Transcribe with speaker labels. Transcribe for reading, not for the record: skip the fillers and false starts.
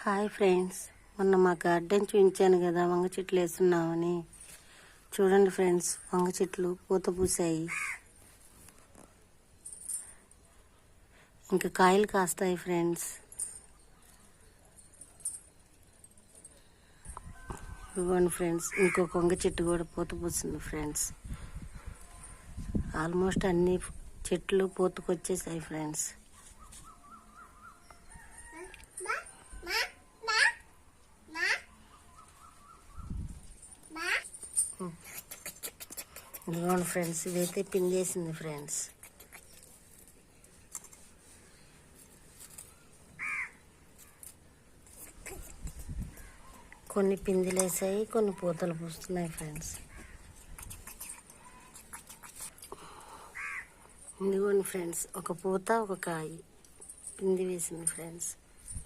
Speaker 1: Hi friends, మొన్న మా garden చూపించాను కదా వంగ చెట్లు వేస్తున్నామని. చూడండి ఫ్రెండ్స్, వంగ చెట్లు పూత పూసాయి, ఇంకా కాయలు కాస్తాయి ఫ్రెండ్స్. ఇవ్వండి ఫ్రెండ్స్, ఇంకొక వంగ చెట్టు కూడా పూత పూసింది ఫ్రెండ్స్. ఆల్మోస్ట్ అన్ని చెట్లు పూతకొచ్చేసాయి ఫ్రెండ్స్. ఇదిగోండి ఫ్రెండ్స్, ఇదైతే పిండేసింది ఫ్రెండ్స్. కొన్ని పిందెలు వేసాయి, కొన్ని పూతలు పూస్తున్నాయి ఫ్రెండ్స్. ఇదిగోండి ఫ్రెండ్స్, ఒక పూత ఒక కాయ పిండి వేసింది ఫ్రెండ్స్.